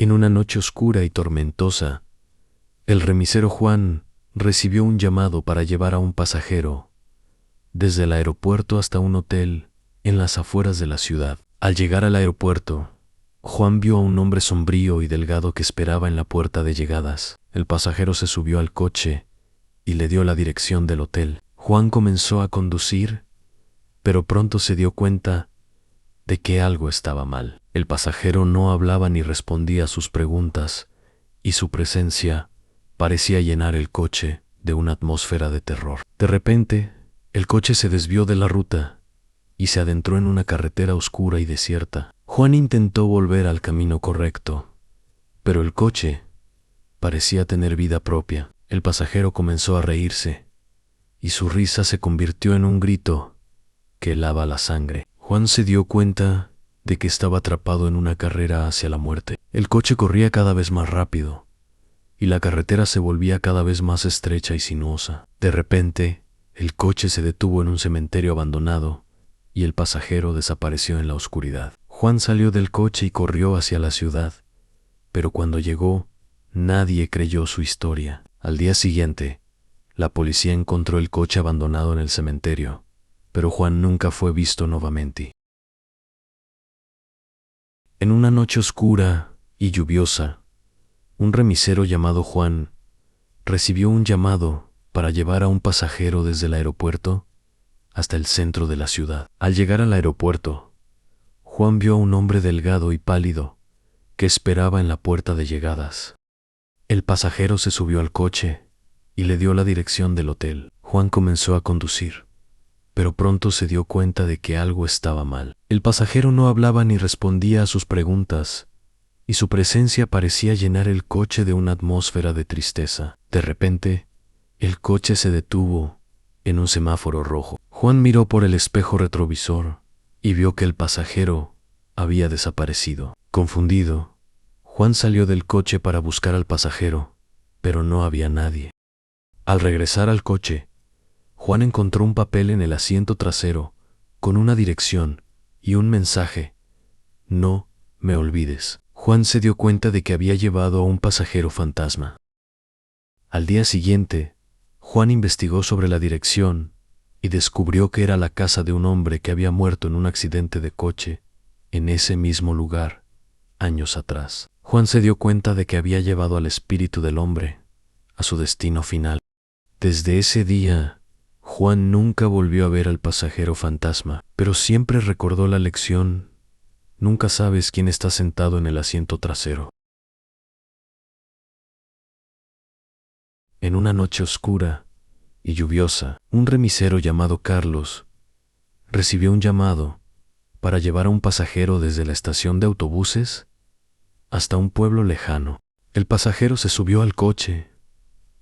En una noche oscura y tormentosa, el remisero Juan recibió un llamado para llevar a un pasajero desde el aeropuerto hasta un hotel en las afueras de la ciudad. Al llegar al aeropuerto, Juan vio a un hombre sombrío y delgado que esperaba en la puerta de llegadas. El pasajero se subió al coche y le dio la dirección del hotel. Juan comenzó a conducir, pero pronto se dio cuenta de que algo estaba mal. El pasajero no hablaba ni respondía a sus preguntas, y su presencia parecía llenar el coche de una atmósfera de terror. De repente, el coche se desvió de la ruta y se adentró en una carretera oscura y desierta. Juan intentó volver al camino correcto, pero el coche parecía tener vida propia. El pasajero comenzó a reírse, y su risa se convirtió en un grito que helaba la sangre. Juan se dio cuenta de que estaba atrapado en una carrera hacia la muerte. El coche corría cada vez más rápido, y la carretera se volvía cada vez más estrecha y sinuosa. De repente, el coche se detuvo en un cementerio abandonado, y el pasajero desapareció en la oscuridad. Juan salió del coche y corrió hacia la ciudad, pero cuando llegó, nadie creyó su historia. Al día siguiente, la policía encontró el coche abandonado en el cementerio, pero Juan nunca fue visto nuevamente. En una noche oscura y lluviosa, un remisero llamado Juan recibió un llamado para llevar a un pasajero desde el aeropuerto hasta el centro de la ciudad. Al llegar al aeropuerto, Juan vio a un hombre delgado y pálido que esperaba en la puerta de llegadas. El pasajero se subió al coche y le dio la dirección del hotel. Juan comenzó a conducir, pero pronto se dio cuenta de que algo estaba mal. El pasajero no hablaba ni respondía a sus preguntas, y su presencia parecía llenar el coche de una atmósfera de tristeza. De repente, el coche se detuvo en un semáforo rojo. Juan miró por el espejo retrovisor y vio que el pasajero había desaparecido. Confundido, Juan salió del coche para buscar al pasajero, pero no había nadie. Al regresar al coche, Juan encontró un papel en el asiento trasero con una dirección y un mensaje: "No me olvides". Juan se dio cuenta de que había llevado a un pasajero fantasma. Al día siguiente, Juan investigó sobre la dirección y descubrió que era la casa de un hombre que había muerto en un accidente de coche en ese mismo lugar, años atrás. Juan se dio cuenta de que había llevado al espíritu del hombre a su destino final. Desde ese día, Juan nunca volvió a ver al pasajero fantasma, pero siempre recordó la lección: nunca sabes quién está sentado en el asiento trasero. En una noche oscura y lluviosa, un remisero llamado Carlos recibió un llamado para llevar a un pasajero desde la estación de autobuses hasta un pueblo lejano. El pasajero se subió al coche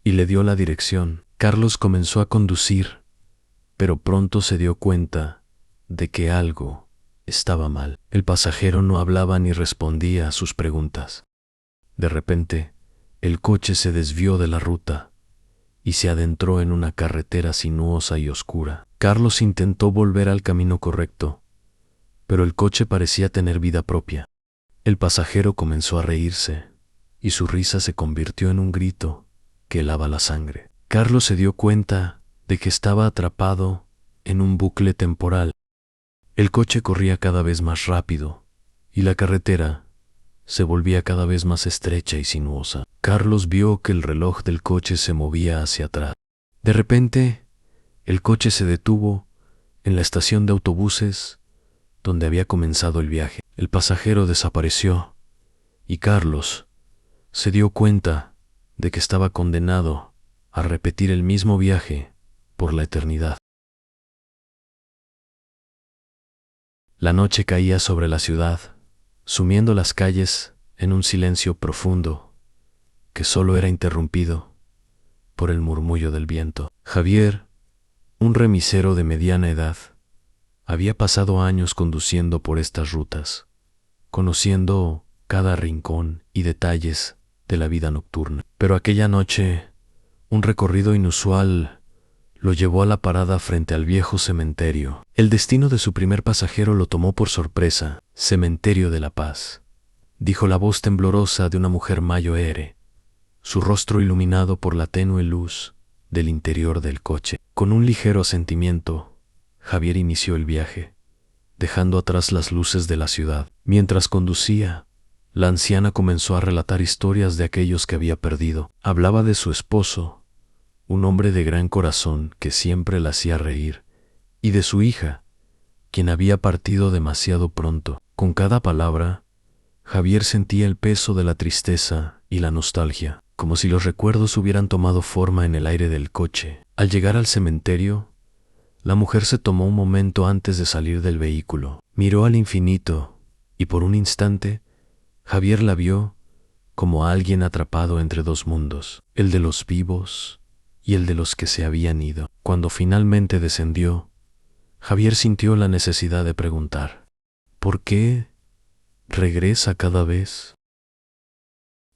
y le dio la dirección. Carlos comenzó a conducir, pero pronto se dio cuenta de que algo estaba mal. El pasajero no hablaba ni respondía a sus preguntas. De repente, el coche se desvió de la ruta y se adentró en una carretera sinuosa y oscura. Carlos intentó volver al camino correcto, pero el coche parecía tener vida propia. El pasajero comenzó a reírse, y su risa se convirtió en un grito que helaba la sangre. Carlos se dio cuenta de que estaba atrapado en un bucle temporal. El coche corría cada vez más rápido, y la carretera se volvía cada vez más estrecha y sinuosa. Carlos vio que el reloj del coche se movía hacia atrás. De repente, el coche se detuvo en la estación de autobuses donde había comenzado el viaje. El pasajero desapareció, y Carlos se dio cuenta de que estaba condenado a repetir el mismo viaje por la eternidad. La noche caía sobre la ciudad, sumiendo las calles en un silencio profundo que solo era interrumpido por el murmullo del viento. Javier, un remisero de mediana edad, había pasado años conduciendo por estas rutas, conociendo cada rincón y detalles de la vida nocturna. Pero aquella noche, un recorrido inusual lo llevó a la parada frente al viejo cementerio. El destino de su primer pasajero lo tomó por sorpresa: Cementerio de la Paz. dijo la voz temblorosa de una mujer mayor, su rostro iluminado por la tenue luz del interior del coche. Con un ligero asentimiento, Javier inició el viaje, dejando atrás las luces de la ciudad. Mientras conducía, la anciana comenzó a relatar historias de aquellos que había perdido. Hablaba de su esposo, un hombre de gran corazón que siempre la hacía reír, y de su hija, quien había partido demasiado pronto. Con cada palabra, Javier sentía el peso de la tristeza y la nostalgia, como si los recuerdos hubieran tomado forma en el aire del coche. Al llegar al cementerio, la mujer se tomó un momento antes de salir del vehículo. Miró al infinito y por un instante, Javier la vio como a alguien atrapado entre dos mundos, el de los vivos y el de los que se habían ido. Cuando finalmente descendió, Javier sintió la necesidad de preguntar: ¿por qué regresa cada vez?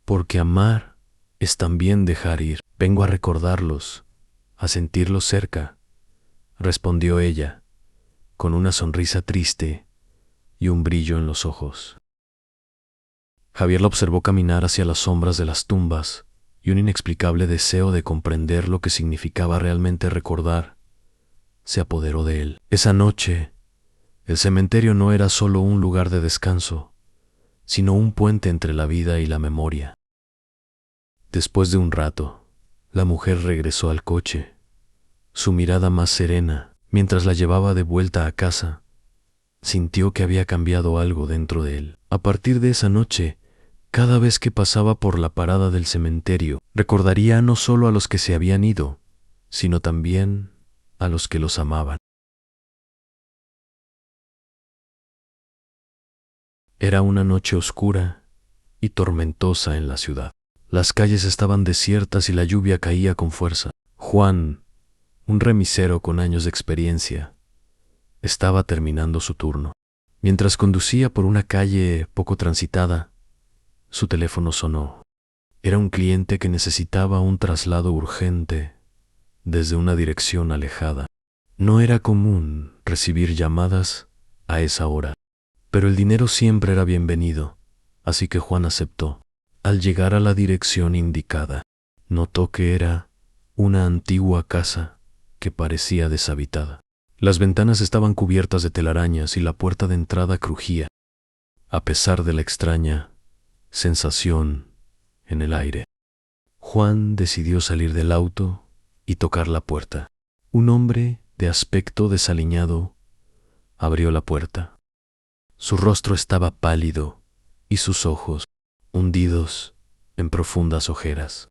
Porque amar es también dejar ir. Vengo a recordarlos, a sentirlos cerca, respondió ella, con una sonrisa triste y un brillo en los ojos. Javier la observó caminar hacia las sombras de las tumbas, y un inexplicable deseo de comprender lo que significaba realmente recordar se apoderó de él. Esa noche, el cementerio no era solo un lugar de descanso, sino un puente entre la vida y la memoria. Después de un rato, la mujer regresó al coche, su mirada más serena. Mientras la llevaba de vuelta a casa, sintió que había cambiado algo dentro de él. A partir de esa noche, cada vez que pasaba por la parada del cementerio, recordaría no solo a los que se habían ido, sino también a los que los amaban. Era una noche oscura y tormentosa en la ciudad. Las calles estaban desiertas y la lluvia caía con fuerza. Juan, un remisero con años de experiencia, estaba terminando su turno. Mientras conducía por una calle poco transitada, su teléfono sonó. Era un cliente que necesitaba un traslado urgente desde una dirección alejada. No era común recibir llamadas a esa hora, pero el dinero siempre era bienvenido, así que Juan aceptó. Al llegar a la dirección indicada, notó que era una antigua casa que parecía deshabitada. Las ventanas estaban cubiertas de telarañas y la puerta de entrada crujía, a pesar de la extraña sensación en el aire. Juan decidió salir del auto y tocar la puerta. Un hombre de aspecto desaliñado abrió la puerta. Su rostro estaba pálido y sus ojos, hundidos en profundas ojeras,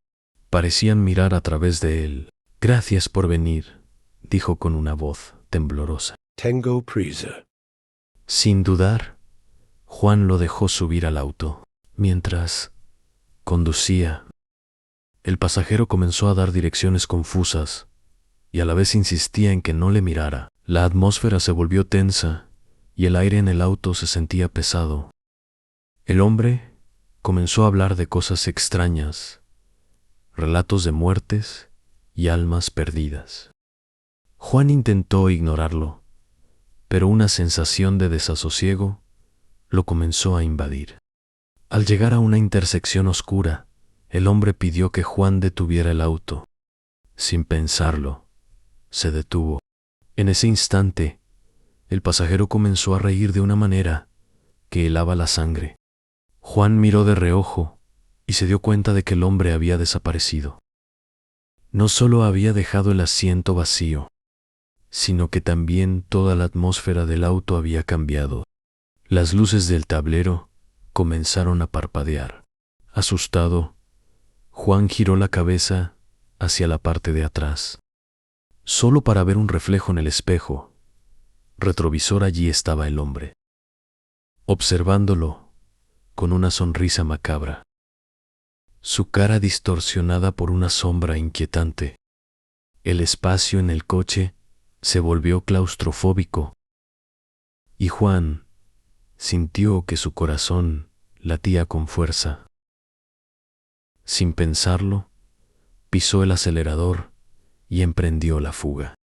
parecían mirar a través de él. «Gracias por venir», dijo con una voz temblorosa. Tengo prisa. Sin dudar, Juan lo dejó subir al auto. Mientras conducía, el pasajero comenzó a dar direcciones confusas y a la vez insistía en que no le mirara. La atmósfera se volvió tensa y el aire en el auto se sentía pesado. El hombre comenzó a hablar de cosas extrañas, relatos de muertes y almas perdidas. Juan intentó ignorarlo, pero una sensación de desasosiego lo comenzó a invadir. Al llegar a una intersección oscura, el hombre pidió que Juan detuviera el auto. Sin pensarlo, se detuvo. En ese instante, el pasajero comenzó a reír de una manera que helaba la sangre. Juan miró de reojo y se dio cuenta de que el hombre había desaparecido. No solo había dejado el asiento vacío, sino que también toda la atmósfera del auto había cambiado. Las luces del tablero comenzaron a parpadear. Asustado, Juan giró la cabeza hacia la parte de atrás, solo para ver un reflejo en el espejo retrovisor. Allí estaba el hombre, observándolo con una sonrisa macabra, su cara distorsionada por una sombra inquietante. El espacio en el coche se volvió claustrofóbico y Juan sintió que su corazón latía con fuerza. Sin pensarlo, pisó el acelerador y emprendió la fuga.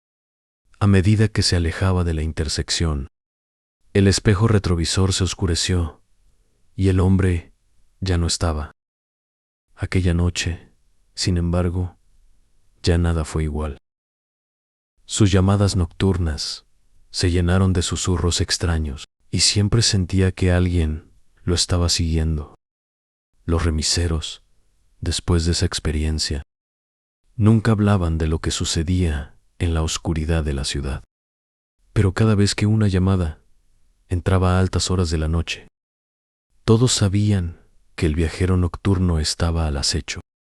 A medida que se alejaba de la intersección, el espejo retrovisor se oscureció y el hombre ya no estaba. Aquella noche, sin embargo, ya nada fue igual. Sus llamadas nocturnas se llenaron de susurros extraños y siempre sentía que alguien lo estaba siguiendo. Los remiseros, después de esa experiencia, nunca hablaban de lo que sucedía en la oscuridad de la ciudad. Pero cada vez que una llamada entraba a altas horas de la noche, todos sabían que el viajero nocturno estaba al acecho.